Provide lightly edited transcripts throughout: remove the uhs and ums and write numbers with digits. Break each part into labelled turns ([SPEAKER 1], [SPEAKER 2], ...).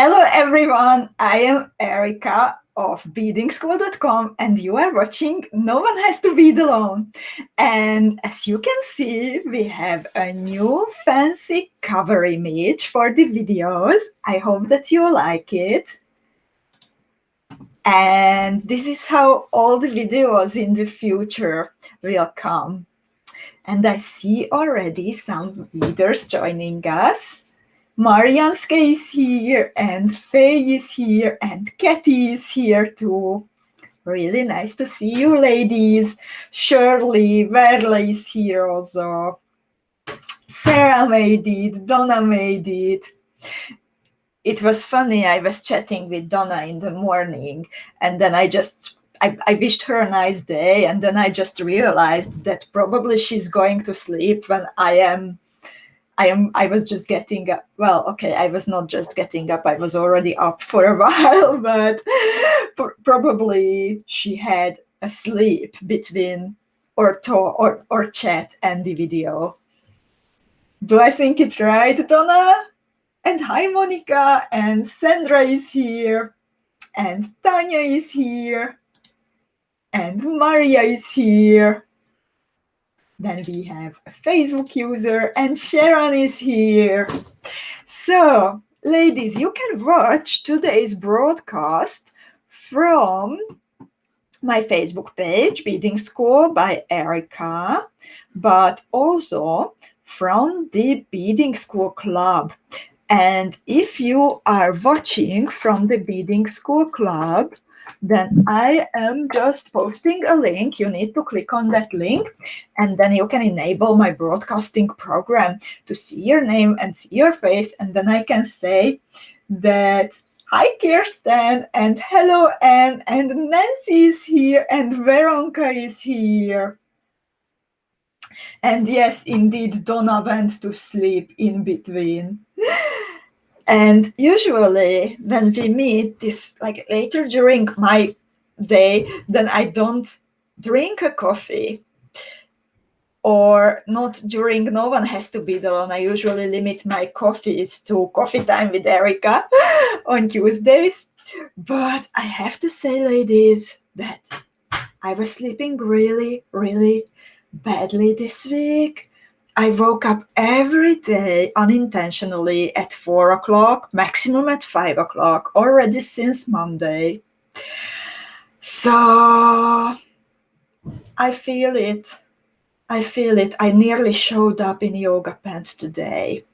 [SPEAKER 1] Hello everyone, I am Erika of BEADIngschool.com and you are watching No One Has to Bead Alone. And as you can see, we have a new fancy cover image for the videos. I hope that you like it. And this is how all the videos in the future will come. And I see already some readers joining us. Marianske is here, and Faye is here, and Kathy is here too. Really nice to see you, ladies. Shirley, Verla is here also. Sarah made it, Donna made it. It was funny, I was chatting with Donna in the morning, and then I wished her a nice day, and then I just realized that probably she's going to sleep when I was just getting up. Well, okay, I was not just getting up, I was already up for a while, but probably she had a sleep between or chat and the video. Do I think it's right, Donna? And hi, Monica, and Sandra is here, and Tanya is here, and Maria is here. Then we have a Facebook user, and Sharon is here. So, ladies, you can watch today's broadcast from my Facebook page, Beading School by Erika, but also from the Beading School Club. And if you are watching from the Beading School Club, then I am just posting a link. You need to click on that link, and then you can enable my broadcasting program to see your name and see your face, and then I can say that, hi Kirsten, and hello Anne, and Nancy is here, and Veronica is here. And yes, indeed, Donna went to sleep in between. And usually when we meet this like later during my day, then I don't drink a coffee, or not during No One Has to Be Alone. I usually limit my coffees to Coffee Time with Erika on Tuesdays. But I have to say, ladies, that I was sleeping really, really badly this week. I woke up every day unintentionally at 4 o'clock, maximum at 5 o'clock, already since Monday. So I feel it. I nearly showed up in yoga pants today.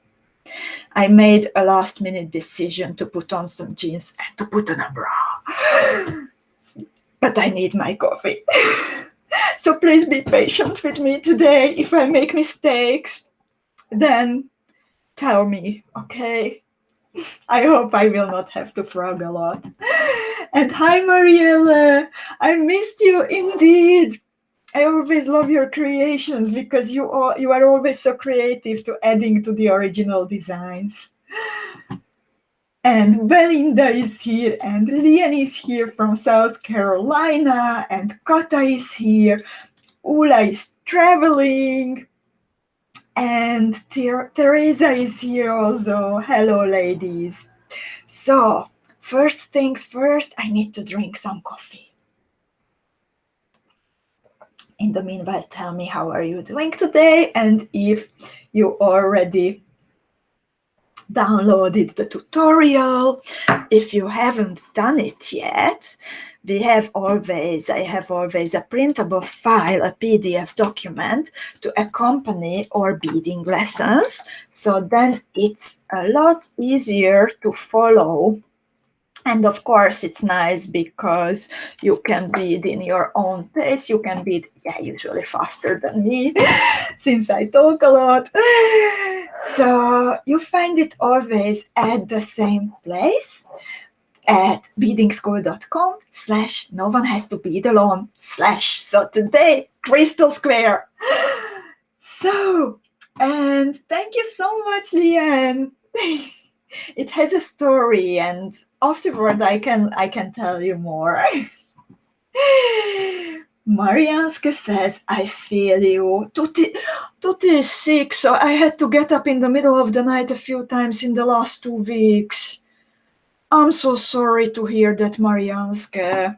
[SPEAKER 1] I made a last-minute decision to put on some jeans and to put on a bra. But I need my coffee. So please be patient with me today. If I make mistakes, then tell me, okay? I hope I will not have to frog a lot. And hi, Mariella. I missed you indeed. I always love your creations because you are always so creative to adding to the original designs. And Belinda is here, and Lian is here from South Carolina, and Kata is here. Ula is traveling, and Teresa is here also. Hello, ladies. So, first things first, I need to drink some coffee. In the meanwhile, tell me, how are you doing today? And if you already downloaded the tutorial, if you haven't done it yet, I have always a printable file, a PDF document to accompany our beading lessons. So then it's a lot easier to follow. And of course, it's nice because you can bead in your own pace. You can bead, usually faster than me, since I talk a lot. So you find it always at the same place, at beadingschool.com/no one has to bead alone/ so today, Crystal Square. So, and thank you so much, Leanne. It has a story, and afterward I can tell you more. Marianska says, I feel you. Tutti is sick, so I had to get up in the middle of the night a few times in the last 2 weeks. I'm so sorry to hear that, Marianske.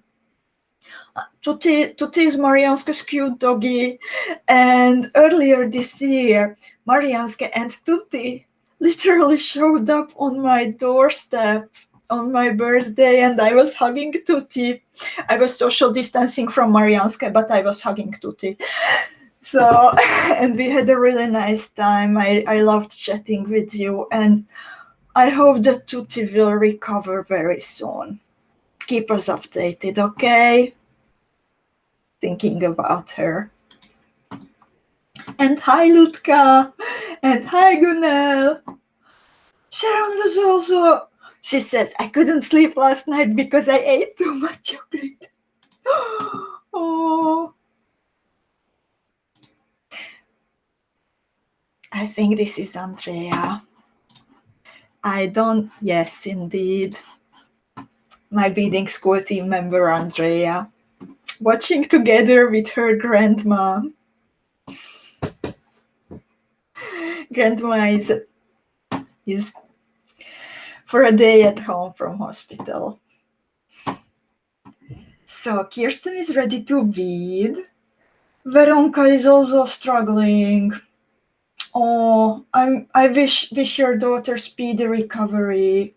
[SPEAKER 1] Tutti is Marianske's cute doggy. And earlier this year, Marianske and Tutti literally showed up on my doorstep on my birthday, and I was hugging Tutti. I was social distancing from Marianske, but I was hugging Tutti. So, and we had a really nice time. I loved chatting with you, and I hope that Tutti will recover very soon. Keep us updated, okay? Thinking about her. And hi, Lutka. And hi, Gunel. Sharon was also... She says, I couldn't sleep last night because I ate too much chocolate. Oh. I think this is Andrea. I don't... Yes, indeed. My beading school team member, Andrea. Watching together with her grandma. Grandma is for a day at home from hospital. So Kirsten is ready to bead. Veronka is also struggling. Oh, I wish your daughter speedy recovery.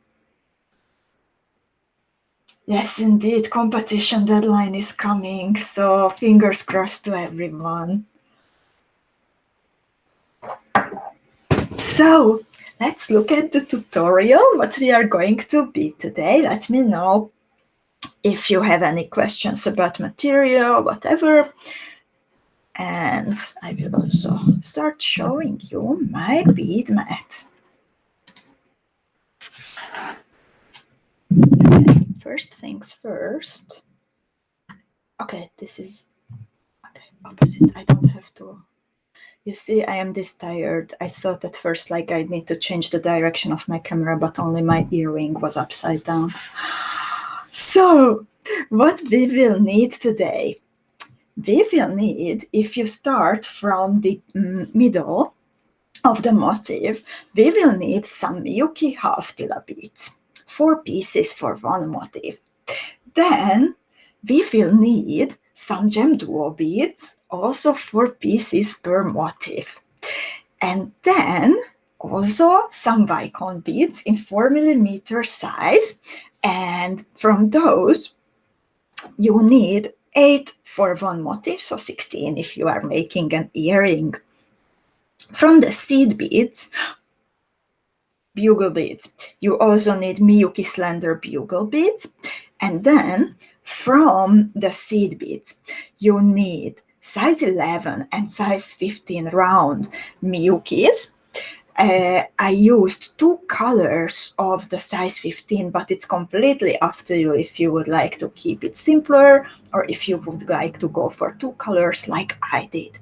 [SPEAKER 1] Yes, indeed, competition deadline is coming, so fingers crossed to everyone. So let's look at the tutorial, what we are going to bead today. Let me know if you have any questions about material, whatever. And I will also start showing you my bead mat. Okay, first things first. Okay, this is opposite. I don't have to. You see, I am this tired. I thought at first like I need to change the direction of my camera, but only my earring was upside down. So, what we will need today? We will need, if you start from the middle of the motif, we will need some MIYUKI half TILA beads, 4 pieces for one motif. Then we will need some gem duo beads, also 4 pieces per motif. And then also some BICONE beads in 4mm size. And from those, you need 8 for one motif, so 16 if you are making an earring. From the seed beads, bugle beads, you also need MIYUKI slender bugle beads. And then from the seed beads, you need size 11 and size 15 round MIYUKIs. I used 2 colors of the size 15, but it's completely up to you if you would like to keep it simpler or if you would like to go for 2 colors like I did.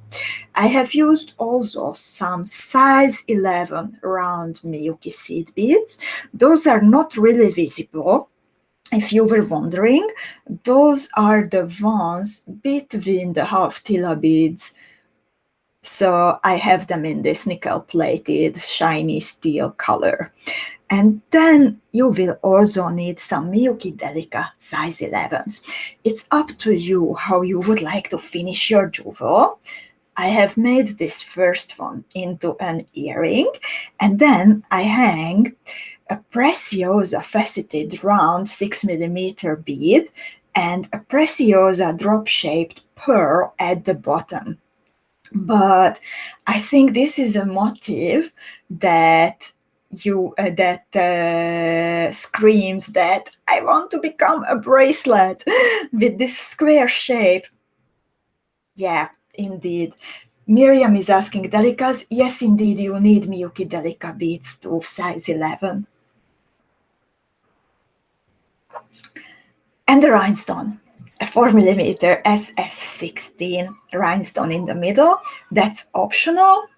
[SPEAKER 1] I have used also some size 11 round MIYUKI seed beads. Those are not really visible. If you were wondering, those are the ones between the half TILA beads. So I have them in this nickel-plated, shiny steel color. And then you will also need some MIYUKI DELICA size 11s. It's up to you how you would like to finish your jewel. I have made this first one into an earring, and then I hang a PRECIOSA faceted round 6mm bead and a PRECIOSA drop-shaped pearl at the bottom. But I think this is a motif that screams that I want to become a bracelet with this square shape. Yeah, indeed. Miriam is asking, Delicas? Yes, indeed, you need MIYUKI DELICA beads to size 11. And the rhinestone. A 4mm SS16 rhinestone in the middle. That's optional,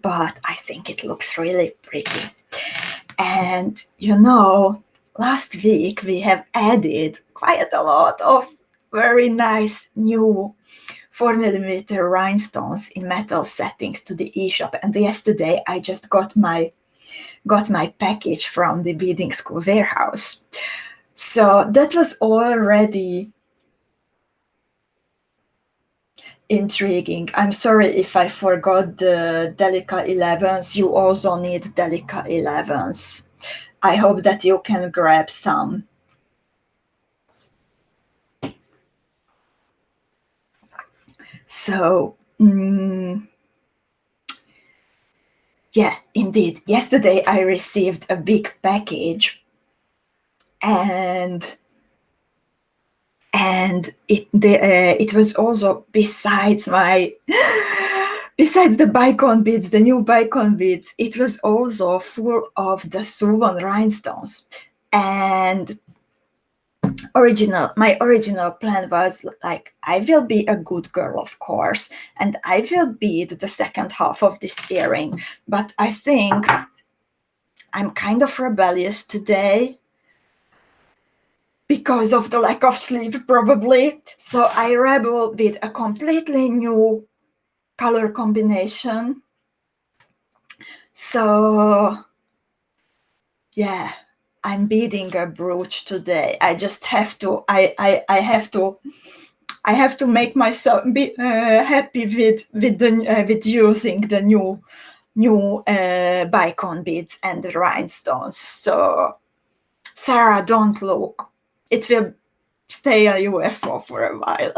[SPEAKER 1] but I think it looks really pretty. And you know, last week we have added quite a lot of very nice new 4mm rhinestones in metal settings to the eShop. And yesterday I just got my got my package from the Beading School warehouse. So that was already intriguing. I'm sorry if I forgot the DELICA 11s. You also need DELICA 11s. I hope that you can grab some. So, yeah, indeed. Yesterday I received a big package, and it was also besides the BICONE beads, the new BICONE beads, it was also full of the suwon rhinestones. And my original plan was like, I will be a good girl, of course, and I will bead the second half of this earring. But I think I'm kind of rebellious today because of the lack of sleep, probably. So I rebelled with a completely new color combination. So yeah, I'm beading a brooch today. I just have to. I have to make myself be happy with using the new BICONE beads and the rhinestones. So Sarah, don't look. It will stay a UFO for a while.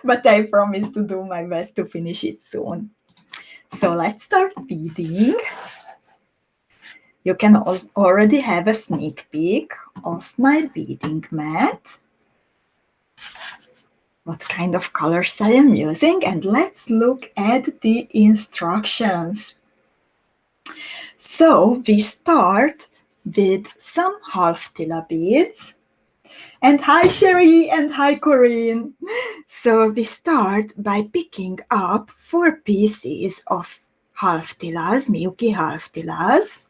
[SPEAKER 1] But I promise to do my best to finish it soon. So let's start beading. You can already have a sneak peek of my beading mat, what kind of colors I am using, and let's look at the instructions. So we start with some half TILA beads. And hi Sherry, and hi Corinne. So we start by picking up 4 pieces of half TILAs, MIYUKI half TILAs,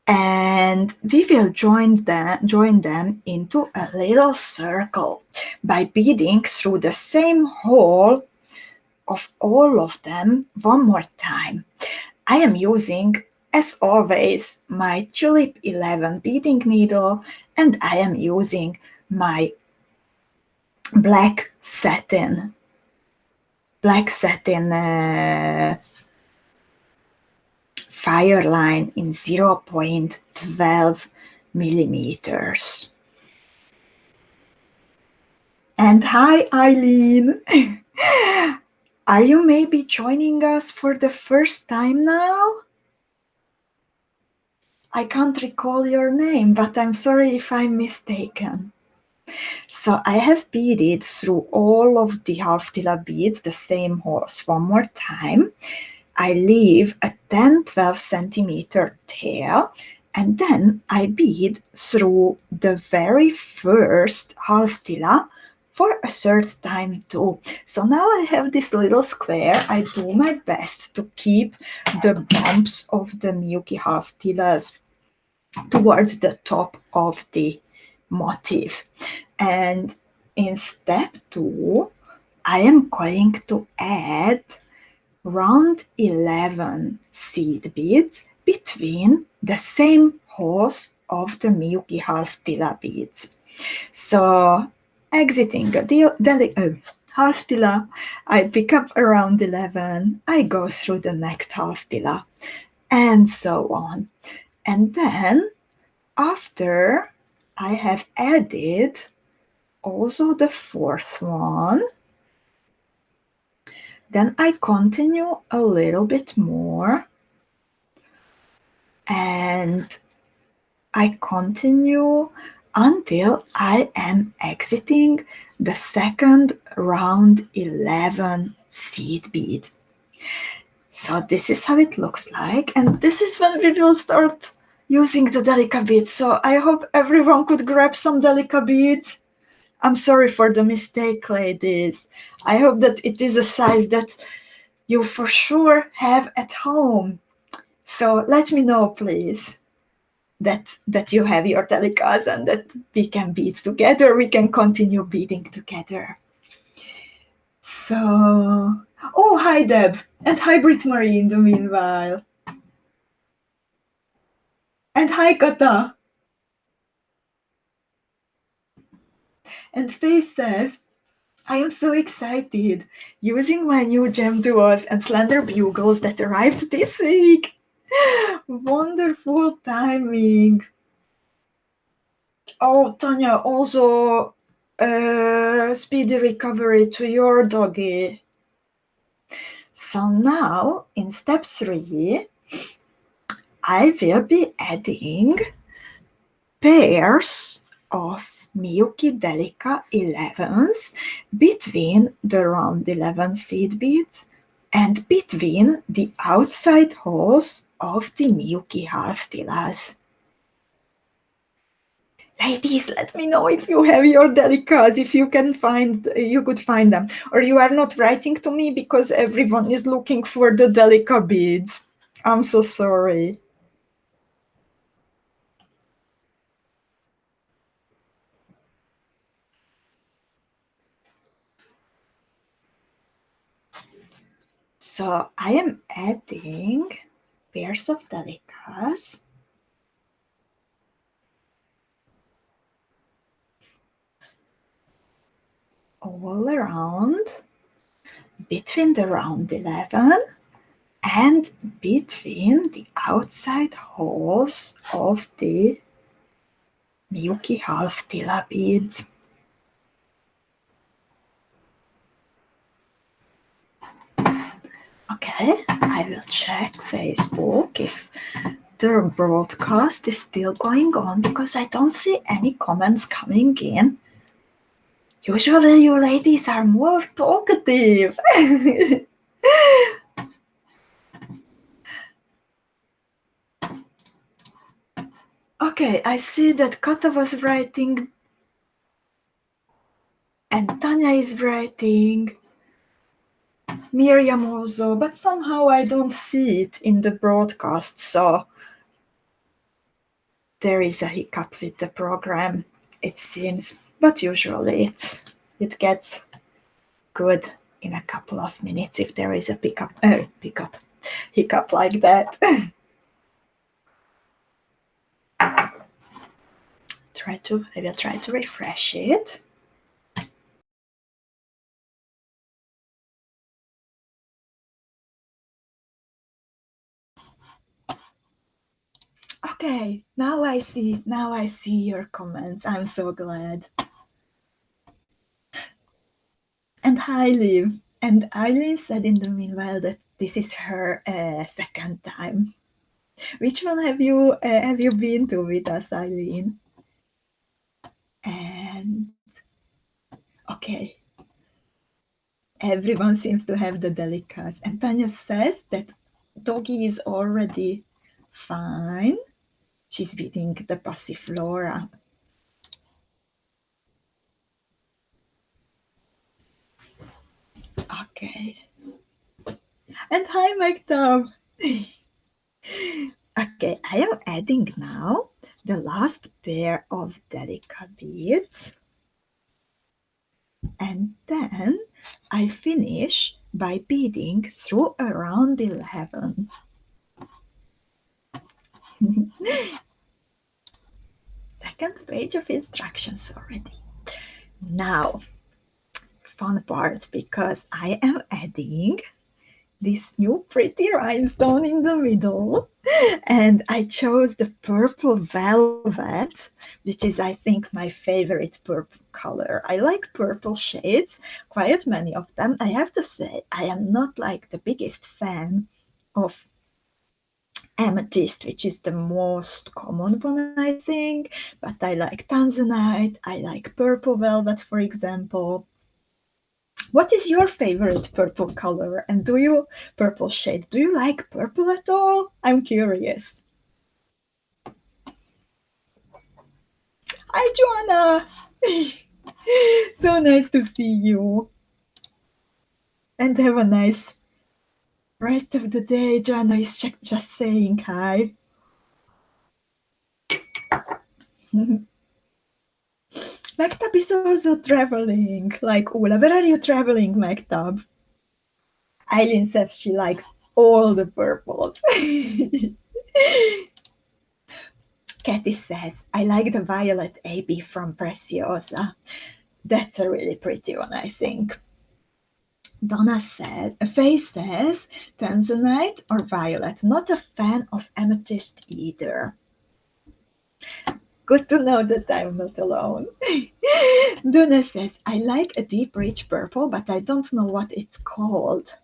[SPEAKER 1] and we will join them into a little circle by beading through the same hole of all of them one more time. I am using, as always, my Tulip 11 beading needle, and I am using my black satin FIRELINE in 0.12 millimeters. And hi, Eileen. Are you maybe joining us for the first time now? I can't recall your name, but I'm sorry if I'm mistaken. So I have beaded through all of the half TILA beads, the same holes, one more time. I leave a 10-12 centimeter tail, and then I bead through the very first half TILA for a third time too. So now I have this little square. I do my best to keep the bumps of the MIYUKI half TILAs towards the top of the motif. And in step 2, I am going to add round 11 seed beads between the same holes of the MIYUKI half TILA beads. So exiting a half TILA, I pick up around 11, I go through the next half TILA, and so on. And then after I have added also the fourth one, then I continue a little bit more, and I continue until I am exiting the second round 11 seed bead. So this is how it looks like, and this is when we will start using the DELICA beads. So I hope everyone could grab some DELICA beads. I'm sorry for the mistake, ladies. I hope that it is a size that you for sure have at home. So let me know, please, that you have your DELICAs and that we can bead together, we can continue beading together. So, oh, hi Deb, and hi Britt Marie in the meanwhile. And hi, Kata. And Faith says, I am so excited using my new gem duos and slender bugles that arrived this week. Wonderful timing. Oh, Tanya, also speedy recovery to your doggy. So now in step 3, I will be adding pairs of MIYUKI DELICA 11s between the round 11 seed beads and between the outside holes of the MIYUKI half tilas. Ladies, let me know if you have your delicas, if you could find them, or you are not writing to me because everyone is looking for the delica beads. I'm so sorry. So I am adding pairs of delicas all around between the round 11 and between the outside holes of the MIYUKI half tila beads. Okay, I will check Facebook if the broadcast is still going on because I don't see any comments coming in. Usually you ladies are more talkative. Okay, I see that Kata was writing and Tanya is writing, Miriam also, but somehow I don't see it in the broadcast, so there is a hiccup with the program, it seems, but usually it gets good in a couple of minutes if there is a hiccup like that. I will try to refresh it. Okay, now I see your comments. I'm so glad. And hi, Liv. And Eileen said in the meanwhile that this is her second time. Which one have you been to with us, Eileen? And okay, everyone seems to have the delicas. And Tanya says that doggy is already fine. She's beating the passiflora. Okay. And hi, Maktab. Okay, I am adding now the last pair of delica beads. And then I finish by beading through around 11. Second page of instructions already. Now, fun part, because I am adding this new pretty rhinestone in the middle, and I chose the purple velvet, which is, I think, my favorite purple color. I like purple shades, quite many of them. I have to say, I am not like the biggest fan of amethyst, which is the most common one, I think, but I like tanzanite, I like purple velvet, for example. What is your favorite purple color? And purple shade, do you like purple at all? I'm curious. Hi, Joanna. So nice to see you. And have a nice rest of the day. Joanna is just saying hi. Maktab is also traveling. Like, Ola, where are you traveling, Maktab? Eileen says she likes all the purples. Kathy says, I like the violet AB from Preciosa. That's a really pretty one, I think. Donna said, Faye says, tanzanite or violet. Not a fan of amethyst either. Good to know that I'm not alone. Duna says, I like a deep rich purple, but I don't know what it's called.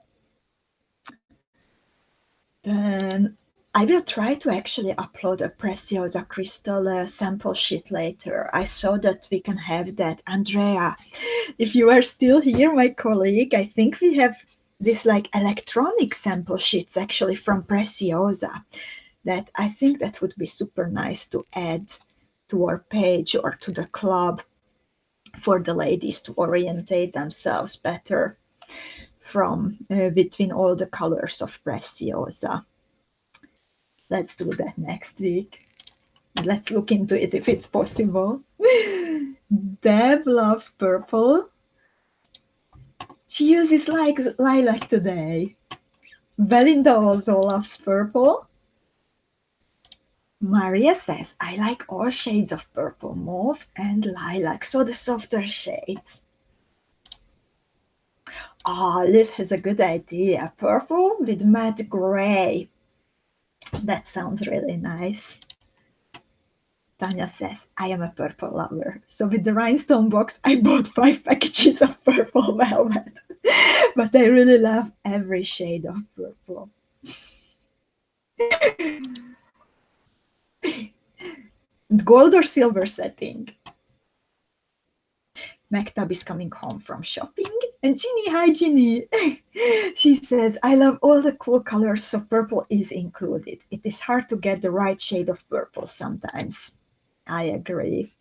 [SPEAKER 1] Then I will try to actually upload a Preciosa crystal sample sheet later. I saw that we can have that. Andrea, if you are still here, my colleague, I think we have this like electronic sample sheets actually from Preciosa that I think that would be super nice to add to our page or to the club for the ladies to orientate themselves better from between all the colors of Preciosa. Let's do that next week. Let's look into it if it's possible. Deb loves purple. She uses lilac today. Belinda also loves purple. Maria says, I like all shades of purple, mauve and lilac, so the softer shades. Liv has a good idea. Purple with matte gray. That sounds really nice. Tanya says, I am a purple lover. So with the rhinestone box, I bought 5 packages of purple velvet. But I really love every shade of purple. Gold or silver setting? Mektab is coming home from shopping. And Ginny, hi Ginny. She says, I love all the cool colors, so purple is included. It is hard to get the right shade of purple sometimes. I agree.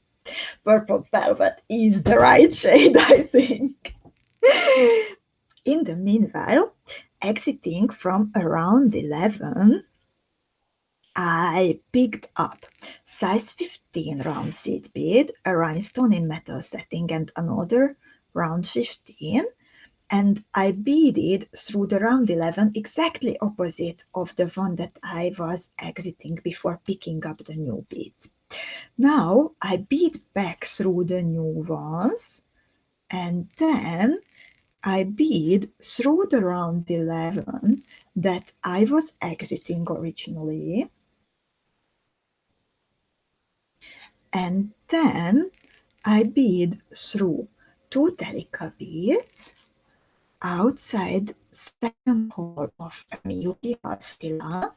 [SPEAKER 1] Purple velvet is the right shade, I think. In the meanwhile, exiting from around 11, I picked up size 15 round seed bead, a rhinestone in metal setting, and another round 15. And I beaded through the round 11 exactly opposite of the one that I was exiting before picking up the new beads. Now I bead back through the new ones, and then I bead through the round 11 that I was exiting originally. And then I bead through 2 DELICA beads outside second hole of MIYUKI half TILA,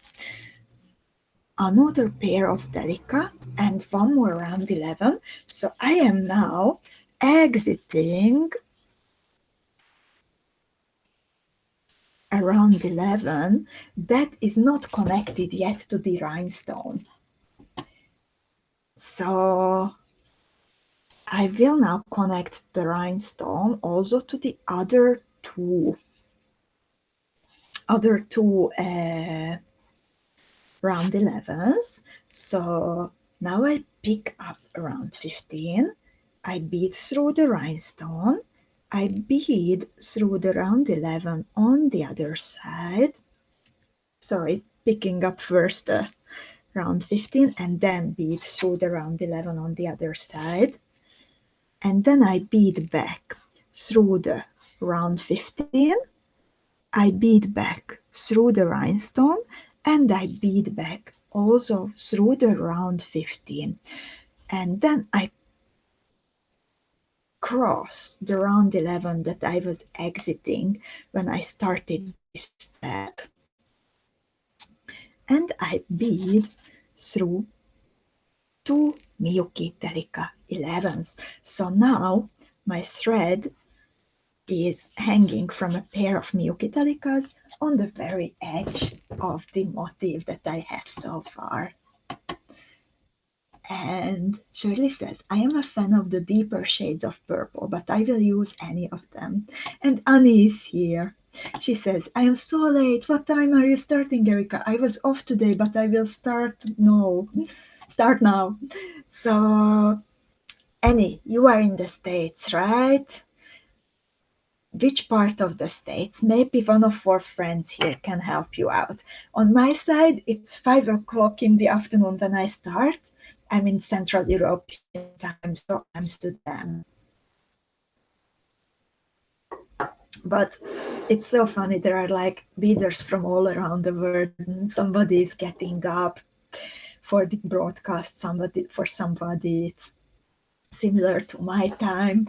[SPEAKER 1] another pair of DELICA, and one more round 11. So I am now exiting around 11 that is not connected yet to the rhinestone. So I will now connect the rhinestone also to the other two round 11s. So now I pick up around 15, I bead through the rhinestone, I bead through the round 11 on the other side, sorry, picking up first round 15 and then bead through the round 11 on the other side, and then I bead back through the round 15, I bead back through the rhinestone, and I bead back also through the round 15, and then I cross the round 11 that I was exiting when I started this step, and I bead through 2 MIYUKI DELICA 11s. So now my thread is hanging from a pair of MIYUKI DELICAs on the very edge of the motif that I have so far. And Shirley says, I am a fan of the deeper shades of purple, but I will use any of them. And Annie is here. She says, I am so late. What time are you starting, Erika? I was off today, but I will start now. So, Annie, you are in the States, right? Which part of the States? Maybe one of our friends here can help you out. On my side, it's 5 o'clock in the afternoon when I start, I'm in Central European time, so Amsterdam. But it's so funny, there are like beaders from all around the world, and somebody is getting up for the broadcast, for somebody it's similar to my time.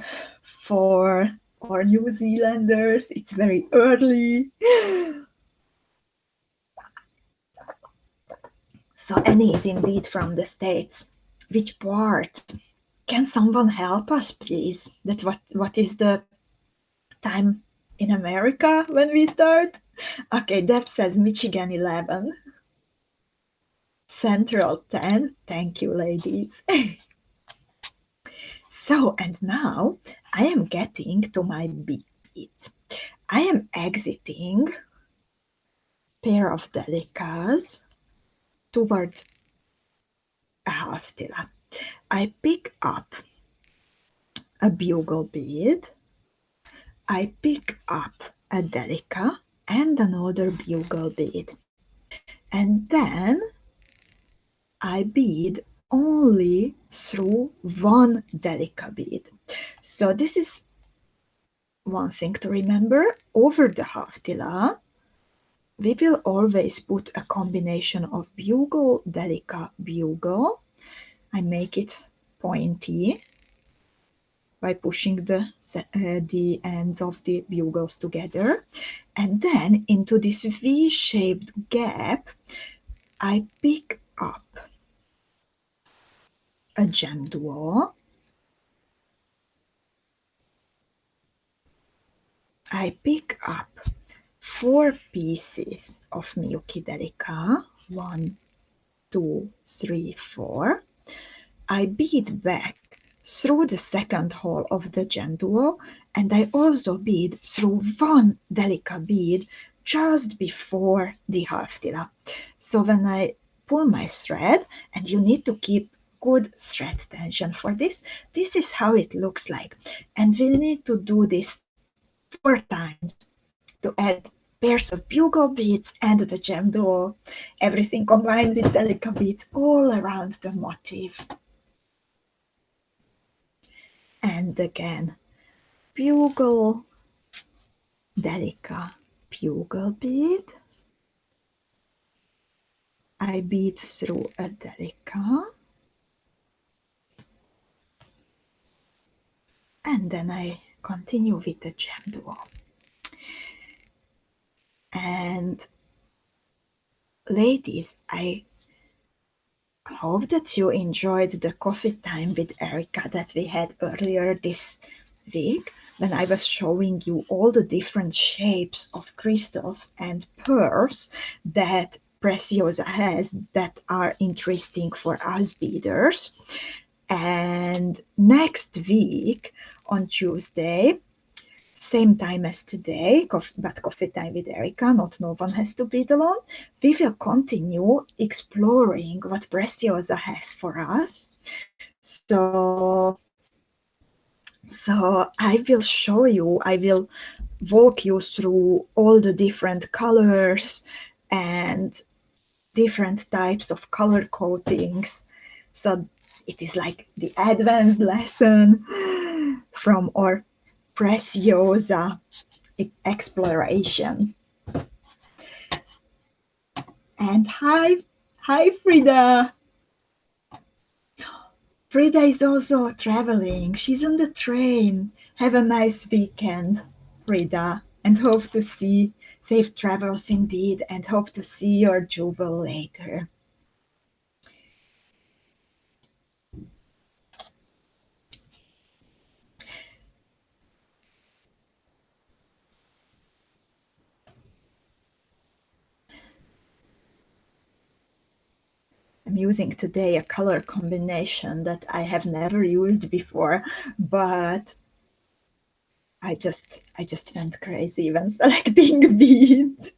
[SPEAKER 1] For New Zealanders, it's very early. So Annie is indeed from the States. Which part? Can someone help us, please? That what is the time in America when we start? Okay, that says Michigan 11. Central 10. Thank you, ladies. So, and now I am getting to my bead. I am exiting pair of delicas towards a half tila. I pick up a bugle bead. I pick up a delica and another bugle bead. And then I bead only through one delica bead. So this is one thing to remember. Over the half tila, we will always put a combination of bugle, delica, bugle. I make it pointy by pushing the ends of the bugles together. And then into this V-shaped gap, I pick up a gem duo. I pick up 4 pieces of MIYUKI DELICA, 1, 2, 3, 4. I bead back through the second hole of the gem duo, and I also bead through one delica bead just before the half tila. So when I pull my thread, and you need to keep good thread tension for this, this is how it looks like. And we need to do this 4 times to add pairs of bugle beads and the gem duo, everything combined with delica beads all around the motif. And again, bugle, delica, bugle bead. I bead through a delica, and then I continue with the gem duo. And ladies, I hope that you enjoyed the coffee time with Erika that we had earlier this week, when I was showing you all the different shapes of crystals and pearls that PRECIOSA has that are interesting for us beaders. And next week on Tuesday, same time as today, but coffee time with Erika, not no one has to bead alone, we will continue exploring what PRECIOSA has for us. So I will show you, I will walk you through all the different colors and different types of color coatings. So it is like the advanced lesson from our PRECIOSA exploration. And hi Frida. Frida is also traveling. She's on the train. Have a nice weekend, Frida, and hope to see safe travels indeed, and hope to see your jewel later. I'm using today a color combination that I have never used before, but I just went crazy when selecting beads.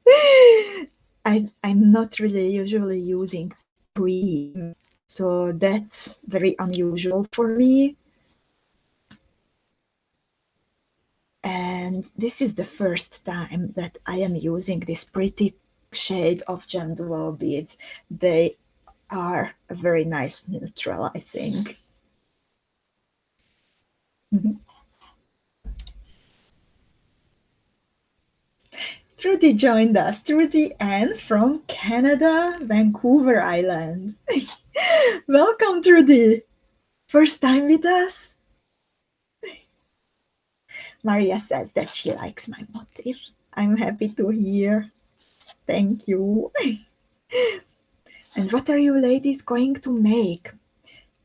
[SPEAKER 1] I'm not really usually using cream, so that's very unusual for me. And this is the first time that I am using this pretty shade of gem duo beads. They are a very nice neutral, I think. Trudy joined us. Trudy Ann from Canada, Vancouver Island. Welcome, Trudy. First time with us? Maria says that she likes my motif. I'm happy to hear. Thank you. And what are you ladies going to make?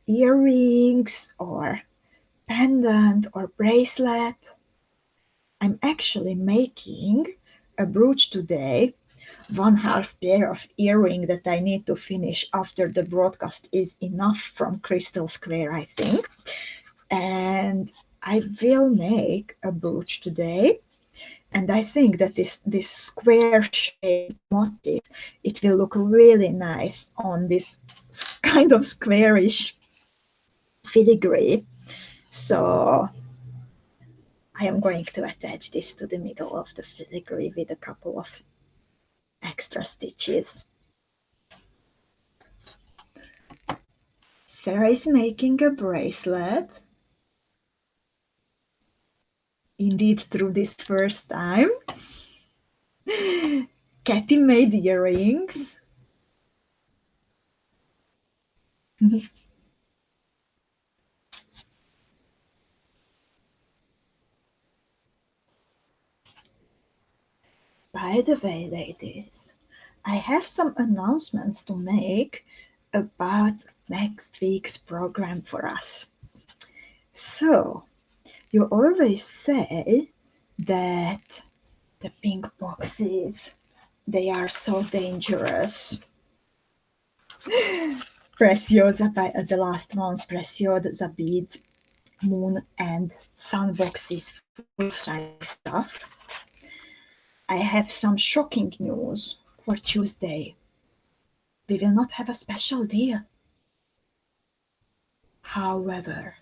[SPEAKER 1] Earrings or pendant or bracelet? I'm actually making a brooch today, 1/2 pair of earring that I need to finish after the broadcast is enough from Crystal Square, I think. And I will make a brooch today. And I think that this square shaped motif, it will look really nice on this kind of squarish filigree. So I am going to attach this to the middle of the filigree with a couple of extra stitches. Sarah is making a bracelet. Indeed, through this first time. Katy made earrings. By the way, ladies, I have some announcements to make about next week's program for us. So, you always say that the pink boxes, they are so dangerous. PRECIOSA, by the last ones, PRECIOSA beads, moon and sun boxes full of shiny stuff. I have some shocking news for Tuesday. We will not have a special deal. However,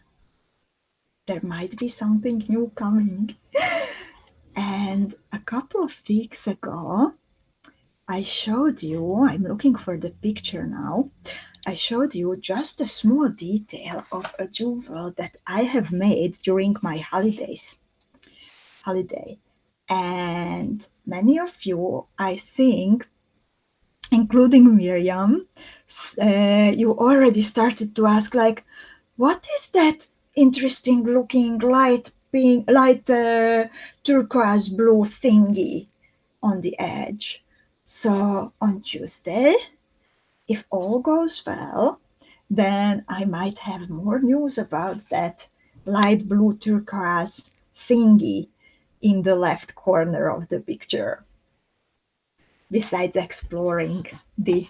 [SPEAKER 1] there might be something new coming. And a couple of weeks ago, I showed you, I'm looking for the picture now, I showed you just a small detail of a jewel that I have made during my holiday. And many of you, I think, including Miriam, you already started to ask, like, what is that interesting looking light pink, light turquoise blue thingy on the edge? So on Tuesday, if all goes well, then I might have more news about that light blue turquoise thingy in the left corner of the picture, besides exploring the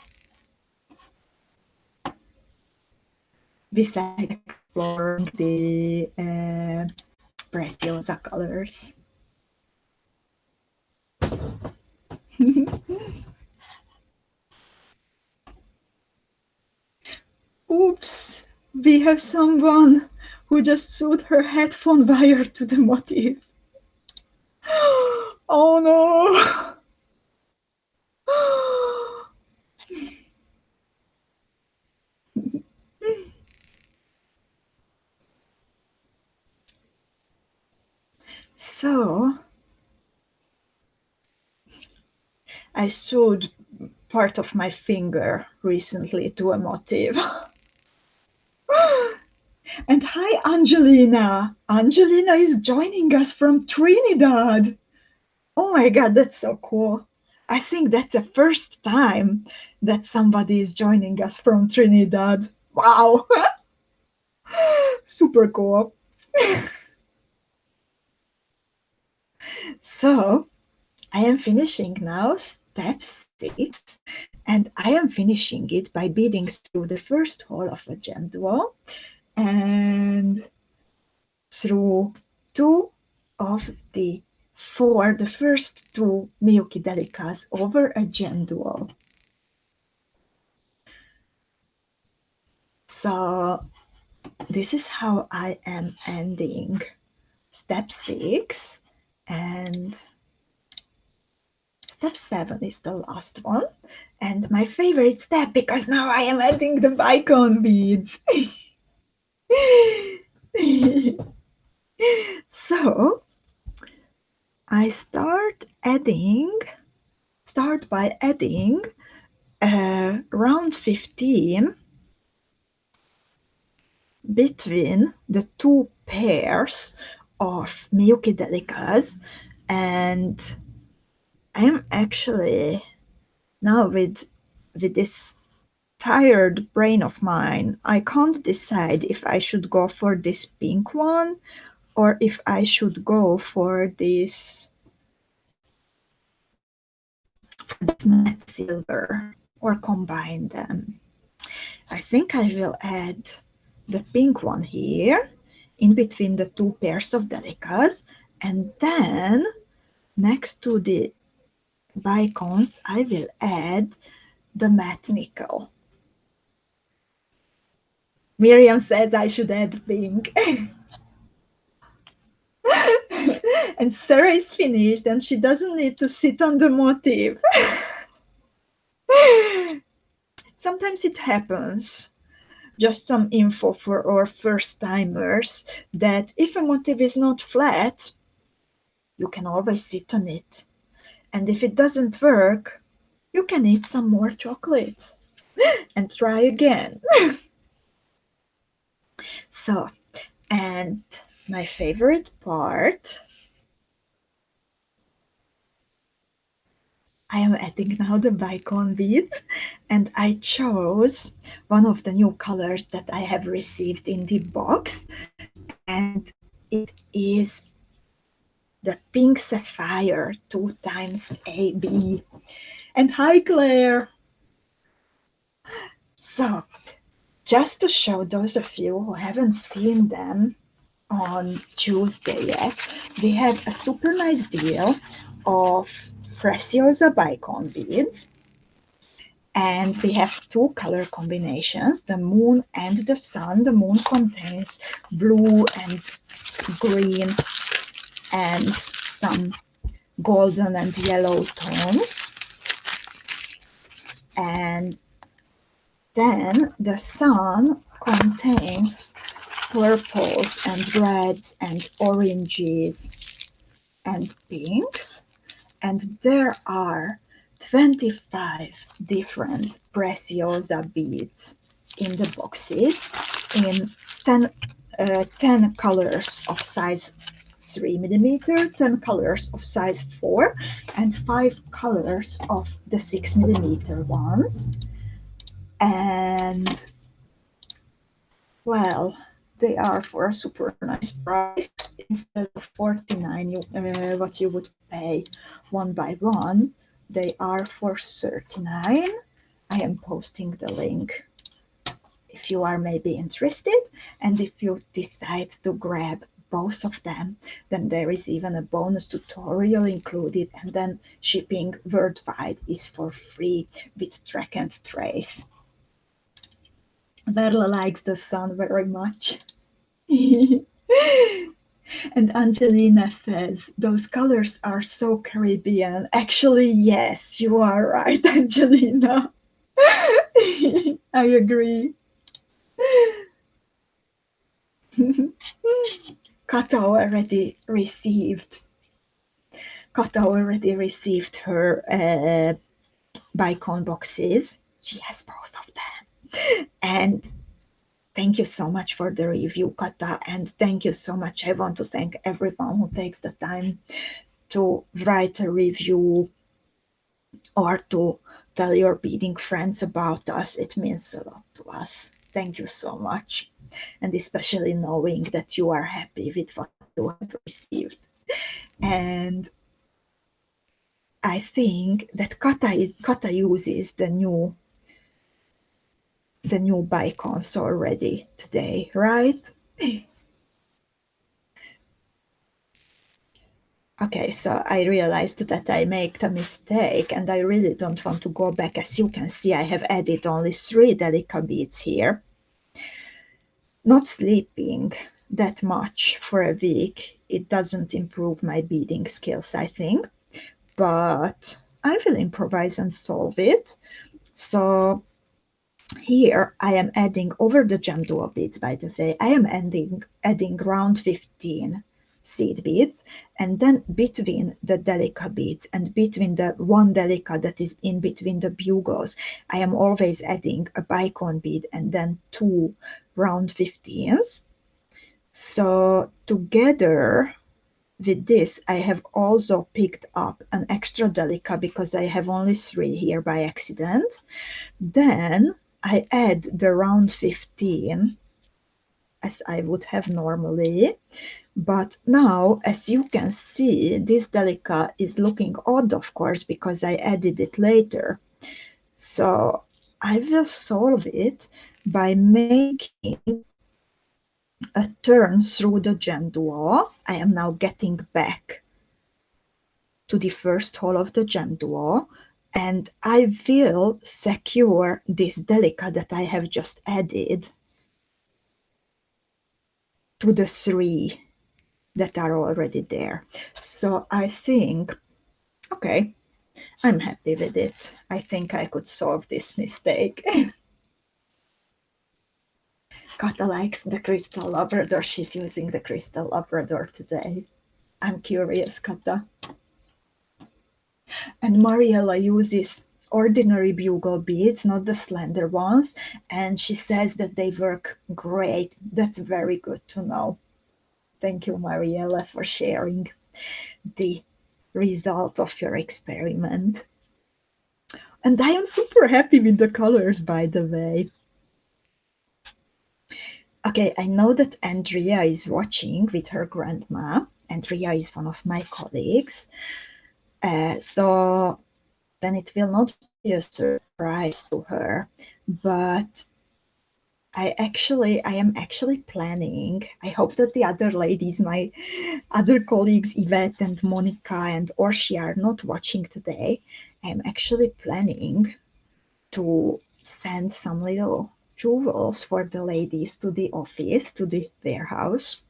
[SPEAKER 1] PRECIOSA colors. Oops, we have someone who just sewed her headphone wire to the motif. Oh no! So I sewed part of my finger recently to a motif. And hi, Angelina. Angelina is joining us from Trinidad. Oh my God, that's so cool. I think that's the first time that somebody is joining us from Trinidad. Wow. Super cool. So I am finishing now step 6, and I am finishing it by beading through the first hole of a gem duo and through 2 of the 4, the first 2 MIYUKI DELICAs over a gem duo. So this is how I am ending step 6 and step 7 is the last one, and my favorite step, because now I am adding the BICONE beads. So I start by adding round 15 between the two pairs of MIYUKI DELICAs, and I'm actually now with this tired brain of mine, I can't decide if I should go for this pink one or if I should go for this matte silver or combine them. I think I will add the pink one here in between the two pairs of delicas, and then next to the bicones I will add the matte nickel. Miriam said I should add pink. And Sarah is finished and she doesn't need to sit on the motif. Sometimes it happens. Just some info for our first timers that if a motif is not flat, you can always sit on it. And if it doesn't work, you can eat some more chocolate and try again. So, and my favorite part, I am adding now the BICONE bead, and I chose one of the new colors that I have received in the box, and it is the pink sapphire 2 times AB. And hi, Claire. So, just to show those of you who haven't seen them on Tuesday yet, we have a super nice deal of PRECIOSA BICONE beads. And we have 2 color combinations, the moon and the sun. The moon contains blue and green and some golden and yellow tones. And then the sun contains purples and reds and oranges and pinks. And there are 25 different PRECIOSA beads in the boxes in 10 colors of size 3 millimeter, 10 colors of size 4, and 5 colors of the 6 millimeter ones. And well, they are for a super nice price. Instead of 49, what you would pay one by one, they are for 39. I am posting the link if you are maybe interested, and if you decide to grab both of them, then there is even a bonus tutorial included, and then shipping worldwide is for free with track and trace. Verla likes the sun very much. And Angelina says, those colors are so Caribbean. Actually, yes, you are right, Angelina. I agree. Kata already received her BICONE boxes. She has both of them. And thank you so much for the review, Kata, and thank you so much. I want to thank everyone who takes the time to write a review or to tell your beading friends about us. It means a lot to us. Thank you so much. And especially knowing that you are happy with what you have received. And I think that Kata uses the new BICONEs already today, right? Okay, so I realized that I made a mistake and I really don't want to go back. As you can see, I have added only 3 DELICA beads here. Not sleeping that much for a week, it doesn't improve my beading skills, I think. But I will improvise and solve it. So here I am adding over the gem duo beads, by the way, I am adding round 15 seed beads, and then between the DELICA beads and between the one DELICA that is in between the bugles, I am always adding a BICONE bead and then 2 round 15s. So together with this, I have also picked up an extra DELICA because I have only 3 here by accident. Then I add the round 15 as I would have normally, but now, as you can see, this DELICA is looking odd, of course, because I added it later. So I will solve it by making a turn through the gem duo. I am now getting back to the first hole of the gem duo, and I will secure this DELICA that I have just added to the 3 that are already there. So I think, okay, I'm happy with it. I think I could solve this mistake. Kata likes the crystal Labrador. She's using the crystal Labrador today. I'm curious, Kata. And Mariella uses ordinary bugle beads, not the slender ones, and she says that they work great. That's very good to know. Thank you, Mariella, for sharing the result of your experiment. And I am super happy with the colors, by the way. Okay, I know that Andrea is watching with her grandma. Andrea is one of my colleagues. So then it will not be a surprise to her. But I am actually planning, I hope that the other ladies, my other colleagues, Yvette and Monica and Orshi, are not watching today. I'm actually planning to send some little jewels for the ladies to the office, to the warehouse.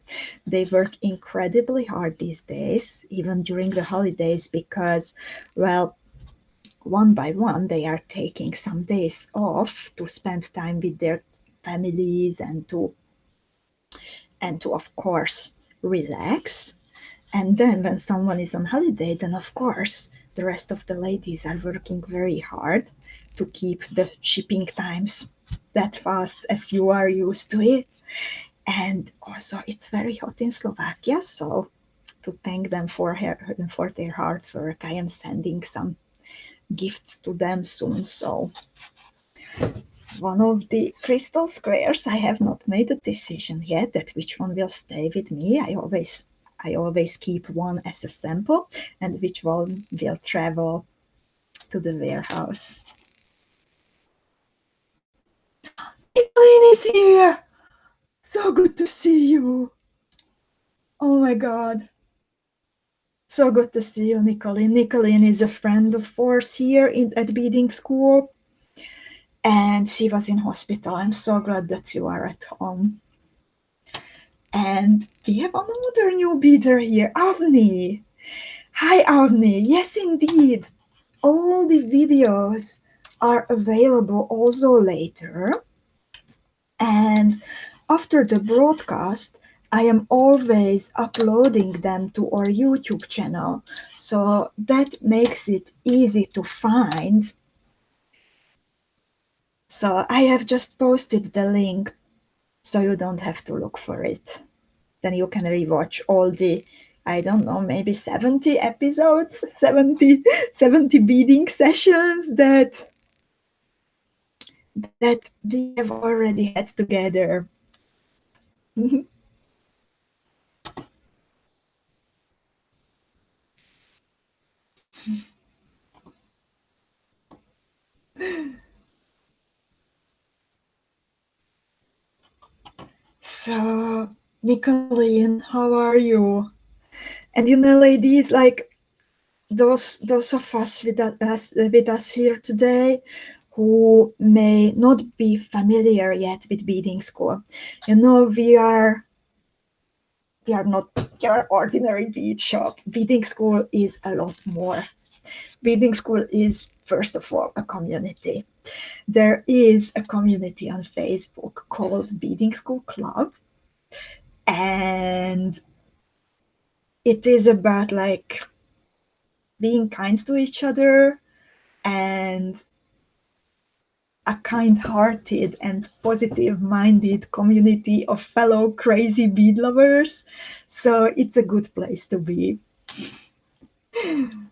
[SPEAKER 1] They work incredibly hard these days, even during the holidays, because, well, one by one, they are taking some days off to spend time with their families and to of course relax. And then when someone is on holiday, then of course the rest of the ladies are working very hard to keep the shipping times that fast as you are used to it. And also it's very hot in Slovakia, so to thank them for their hard work, I am sending some gifts to them soon. So one of the crystal squares, I have not made a decision yet that which one will stay with me. I always keep one as a sample, and which one will travel to the warehouse. Nicolene is here! So good to see you! Oh my god. So good to see you, Nicolene. Nicolene is a friend of ours here at Beadingschool, and she was in hospital. I'm so glad that you are at home. And we have another new beader here, Avni. Hi, Avni. Yes, indeed. All the videos are available also later. And after the broadcast, I am always uploading them to our YouTube channel. So that makes it easy to find. So I have just posted the link so you don't have to look for it. Then you can rewatch all the, I don't know, maybe 70 episodes, 70 beading sessions that we have already had together. So, Nicolene, how are you? And you know, ladies, like those of us with us here today who may not be familiar yet with Beadingschool, you know, we are not your ordinary bead shop. Beadingschool is a lot more Beadingschool is, first of all, a community. There is a community on Facebook called Beadingschool Club, and it is about like being kind to each other and a kind-hearted and positive-minded community of fellow crazy bead lovers. So it's a good place to be. And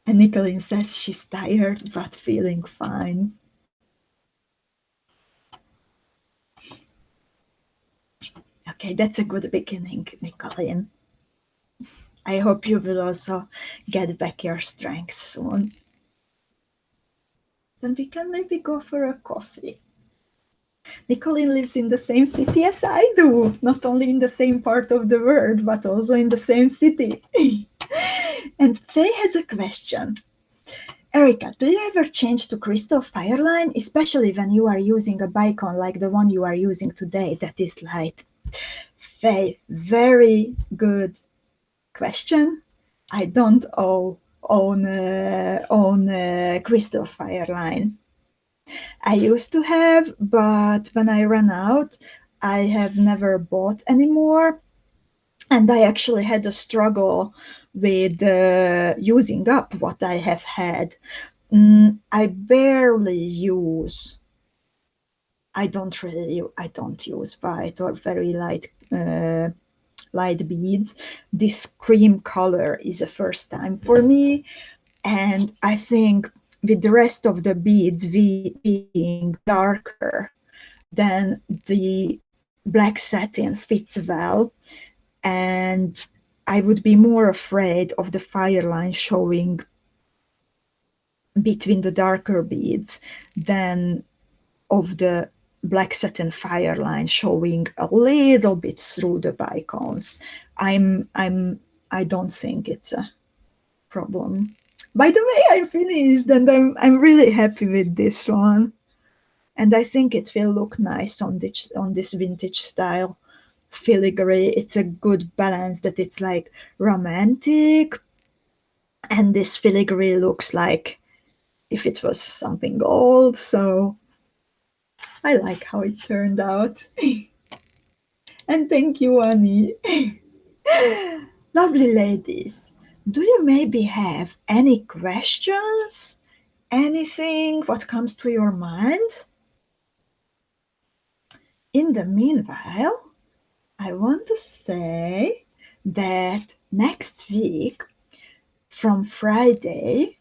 [SPEAKER 1] Nicolene says she's tired but feeling fine. Okay, that's a good beginning, Nicolene. I hope you will also get back your strength soon. Then we can maybe go for a coffee. Nicolene lives in the same city as I do, not only in the same part of the world, but also in the same city. And Faye has a question. Erika, do you ever change to crystal FIRELINE, especially when you are using a BICONE like the one you are using today that is light? Faye, very good question. I don't own crystal FIRELINE. I used to have, but when I ran out, I have never bought anymore. And I actually had a struggle with using up what I have had. I barely use. I don't use white or very light beads. This cream color is a first time for me, and I think with the rest of the beads being darker, then the black satin fits well, and I would be more afraid of the FIRELINE showing between the darker beads than of the black satin FIRELINE showing a little bit through the bicones. I don't think it's a problem. By the way, I finished, and I'm really happy with this one. And I think it will look nice on this vintage style filigree. It's a good balance that it's like romantic, and this filigree looks like if it was something old. So I like how it turned out. And thank you, Annie. Lovely ladies, do you maybe have any questions? Anything what comes to your mind? In the meanwhile, I want to say that next week, from Friday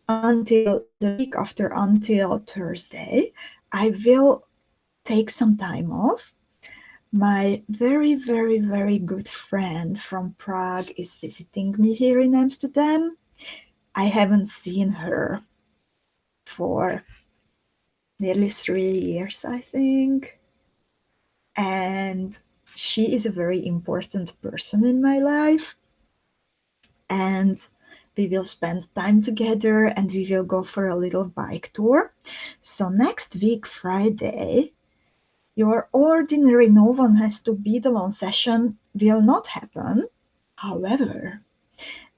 [SPEAKER 1] until the week after, until Thursday, I will take some time off. My very, very, very good friend from Prague is visiting me here in Amsterdam. I haven't seen her for nearly 3 years, I think. And she is a very important person in my life. And we will spend time together, and we will go for a little bike tour. So next week, Friday, your ordinary no one has to be alone session will not happen. However,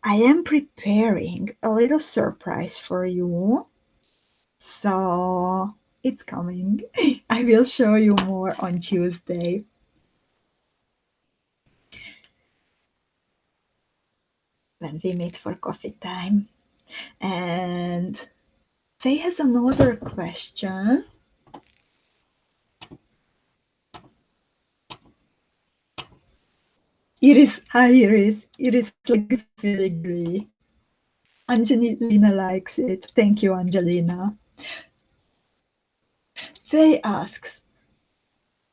[SPEAKER 1] I am preparing a little surprise for you. So it's coming. I will show you more on Tuesday. When we meet for coffee time. And Faye has another question. Iris, hi Iris. Iris likes the filigree. Angelina likes it. Thank you, Angelina. Faye asks,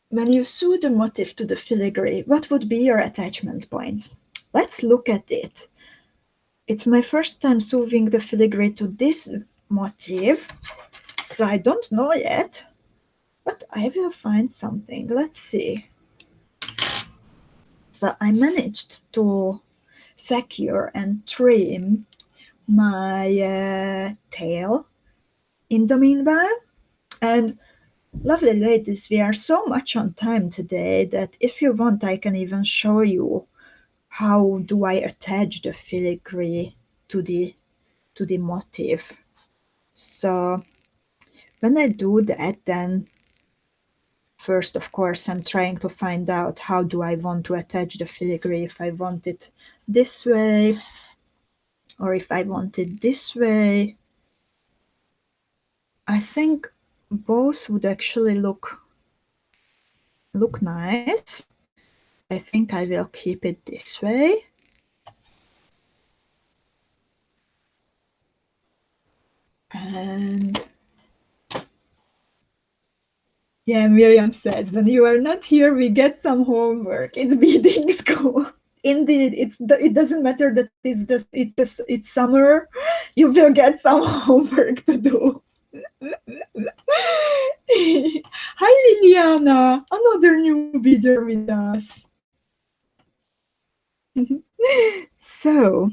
[SPEAKER 1] when you sew the motif to the filigree, what would be your attachment points? Let's look at it. It's my first time sewing the filigree to this motif, so I don't know yet, but I will find something. Let's see. So I managed to secure and trim my tail in the meanwhile. And lovely ladies, we are so much on time today that if you want, I can even show you how do I attach the filigree to the motif. So when I do that, then first, of course, I'm trying to find out how do I want to attach the filigree, if I want it this way or if I want it this way. I think both would actually look nice. I think I will keep it this way. And yeah, Miriam says, when you are not here, we get some homework. It's beading school. Indeed, it doesn't matter that it's summer. You will get some homework to do. Hi, Liliana, another new beader with us. So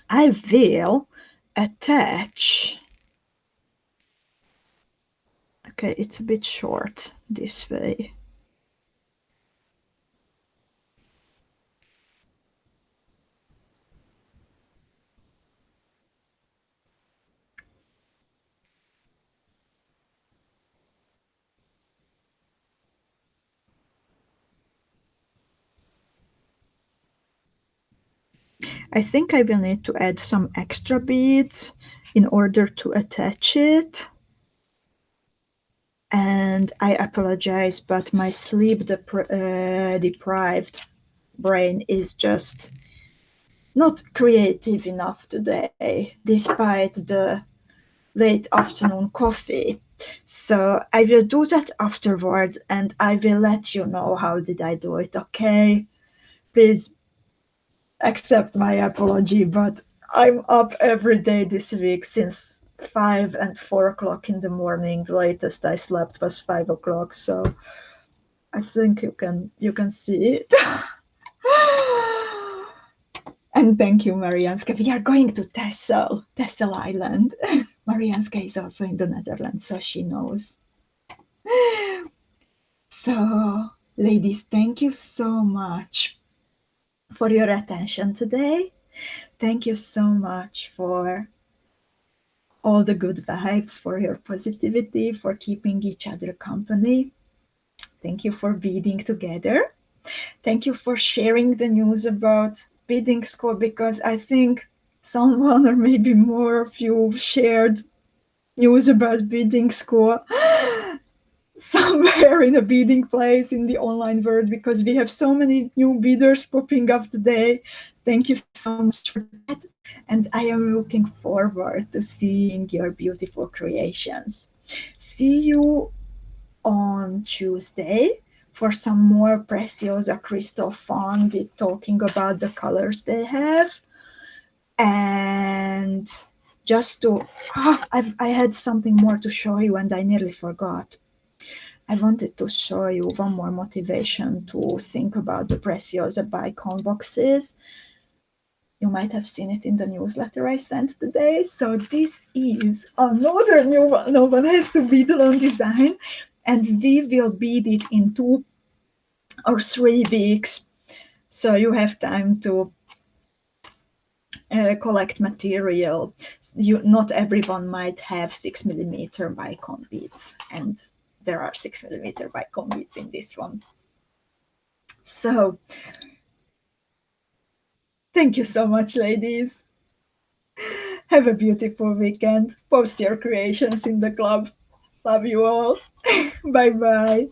[SPEAKER 1] I will attach. Okay, it's a bit short this way. I think I will need to add some extra beads in order to attach it. And I apologize, but my sleep deprived brain is just not creative enough today, despite the late afternoon coffee. So I will do that afterwards, and I will let you know how did I do it, okay? Please accept my apology, but I'm up every day this week since 5 and 4 o'clock in the morning. The latest I slept was 5 o'clock, so I think you can see it. And thank you, Marianska. We are going to Texel Island. Marianska is also in the Netherlands, so she knows. So, ladies, thank you so much for your attention today. Thank you so much for all the good vibes, for your positivity, for keeping each other company. Thank you for beading together. Thank you for sharing the news about Beading School, because I think someone or maybe more of you shared news about Beading School somewhere in a beading place in the online world, because we have so many new beaders popping up today. Thank you so much for that. And I am looking forward to seeing your beautiful creations. See you on Tuesday for some more Preciosa crystal fun with talking about the colors they have. And just to, I had something more to show you and I nearly forgot. I wanted to show you one more motivation to think about the Preciosa BICONE boxes. You might have seen it in the newsletter I sent today. So this is another new one. No one has to bead alone design, and we will bead it in 2 or 3 weeks. So you have time to collect material. Not everyone might have 6mm BICONE beads, and there are 6mm BICONE beads in this one. So thank you so much, ladies. Have a beautiful weekend. Post your creations in the club. Love you all. Bye bye.